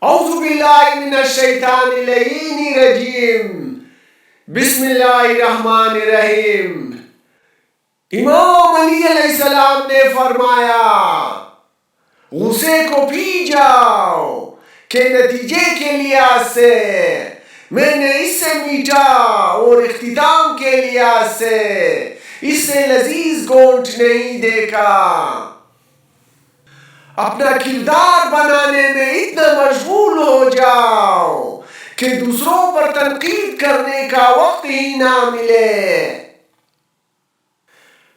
اعوذ باللہ من الشیطان اللعین الرجیم بسم اللہ الرحمن الرحیم۔ امام علی علیہ السلام نے فرمایا غصے کو پی جاؤ کہ نتیجے کے لحاظ سے میں نے اس سے میٹھا اور اختتام کے لحاظ سے اس سے لذیذ گونٹ نہیں دیکھا۔ اپنا کردار بنانے میں اتنا مشغول ہو جاؤ کہ دوسروں پر تنقید کرنے کا وقت ہی نہ ملے۔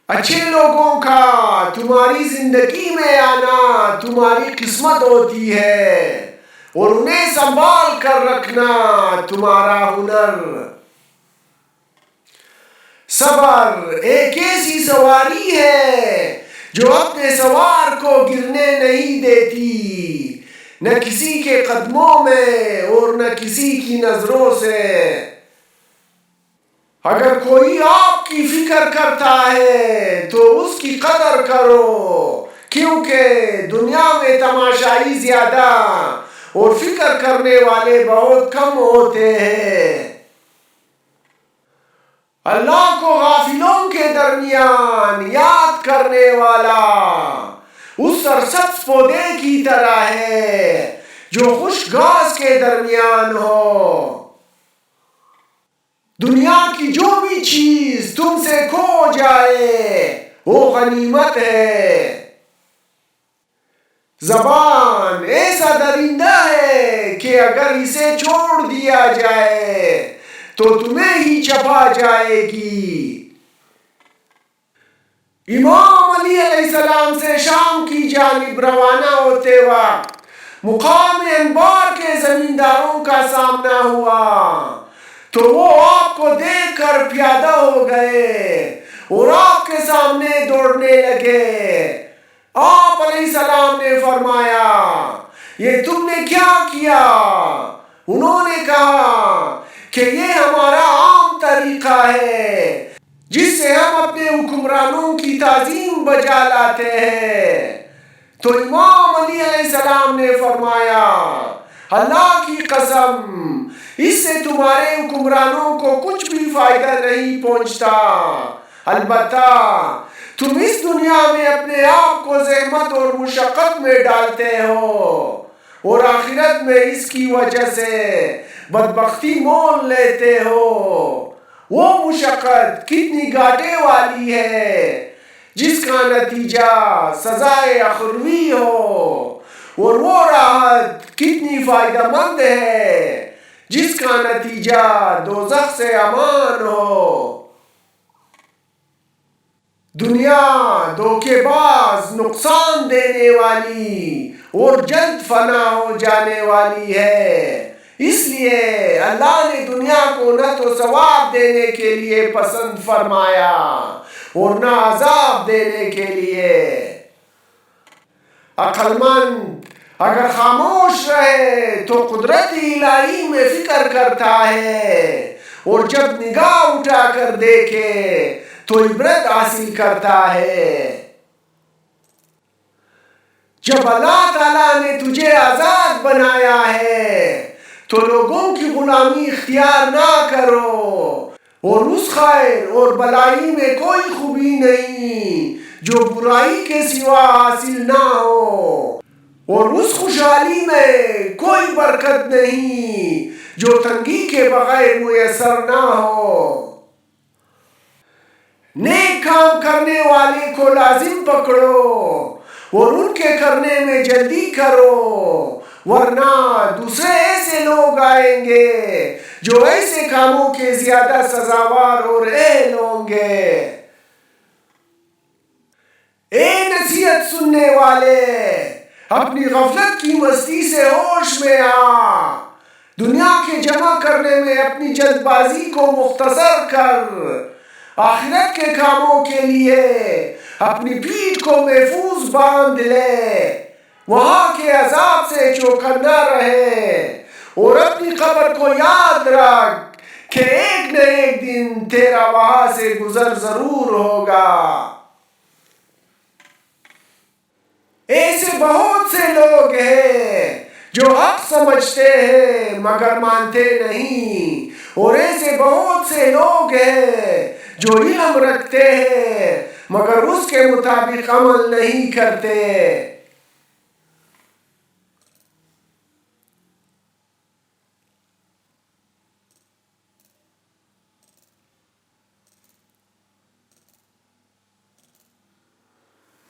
اچھے لوگوں کا تمہاری زندگی میں آنا تمہاری قسمت ہوتی ہے اور انہیں سنبھال کر رکھنا تمہارا ہنر۔ صبر ایک ایسی سواری ہے جو اپنے سوار کو گرنے نہیں دیتی، نہ کسی کے قدموں میں اور نہ کسی کی نظروں سے۔ اگر کوئی آپ کی فکر کرتا ہے تو اس کی قدر کرو، کیونکہ دنیا میں تماشائی زیادہ اور فکر کرنے والے بہت کم ہوتے ہیں۔ اللہ کو غافلوں کے درمیان یاد کرنے والا اس سرسبز پودے کی طرح ہے جو خشک گھاس کے درمیان ہو۔ دنیا کی جو بھی چیز تم سے کھو جائے وہ غنیمت ہے۔ زبان ایسا درندہ ہے کہ اگر اسے چھوڑ دیا جائے تو تمہیں ہی چبا جائے گی۔ امام علی علیہ السلام سے شام کی جانب روانہ ہوتے وقت مقام انبار کے زمینداروں کا سامنا ہوا تو وہ آپ کو دیکھ کر پیادہ ہو گئے اور آپ کے سامنے دوڑنے لگے۔ آپ علیہ السلام نے فرمایا یہ تم نے کیا کیا؟ انہوں نے کہا کہ یہ ہمارا عام طریقہ ہے جس سے ہم اپنے حکمرانوں کی تعظیم بجا لاتے ہیں۔ تو امام علی علیہ السلام نے فرمایا اللہ کی قسم اس سے تمہارے حکمرانوں کو کچھ بھی فائدہ نہیں پہنچتا، البتہ تم اس دنیا میں اپنے آپ کو زحمت اور مشقت میں ڈالتے ہو اور آخرت میں اس کی وجہ سے بدبختی مول لیتے ہو۔ وہ مشقت کتنی گھاٹے والی ہے جس کا نتیجہ سزائے اخروی ہو، اور وہ راحت کتنی فائدہ مند ہے جس کا نتیجہ دوزخ سے امان ہو۔ دنیا دھوکے باز، نقصان دینے والی اور جلد فنا ہو جانے والی ہے، اس لیے اللہ نے دنیا کو نہ تو ثواب دینے کے لیے پسند فرمایا اور نہ عذاب دینے کے لیے۔ عقل مند اگر خاموش رہے تو قدرت الہی میں فکر کرتا ہے، اور جب نگاہ اٹھا کر دیکھے تو عبرت حاصل کرتا ہے۔ جب اللہ تعالیٰ نے تجھے آزاد بنایا ہے تو لوگوں کی غلامی اختیار نہ کرو، اور اس خیر اور بلائی میں کوئی خوبی نہیں جو برائی کے سوا حاصل نہ ہو، اور اس خوشحالی میں کوئی برکت نہیں جو تنگی کے بغیر میسر نہ ہو۔ نیک کام کرنے والے کو لازم پکڑو اور ان کے کرنے میں جلدی کرو، ورنہ دوسرے ایسے لوگ آئیں گے جو ایسے کاموں کے زیادہ سزاوار اور اہل ہوں گے۔ اے نصیحت سننے والے، اپنی غفلت کی مستی سے ہوش میں آ۔ دنیا کے جمع کرنے میں اپنی جلد بازی کو مختصر کر، آخرت کے کاموں کے لیے اپنی پیٹھ کو محفوظ باندھ لے، وہاں کے عذاب سے چوکنا رہے، اور اپنی قبر کو یاد رکھ کہ ایک نہ ایک دن تیرا وہاں سے گزر ضرور ہوگا۔ ایسے بہت سے لوگ ہیں جو حق سمجھتے ہیں مگر مانتے نہیں، اور ایسے بہت سے لوگ ہیں جو علم رکھتے ہیں مگر اس کے مطابق عمل نہیں کرتے۔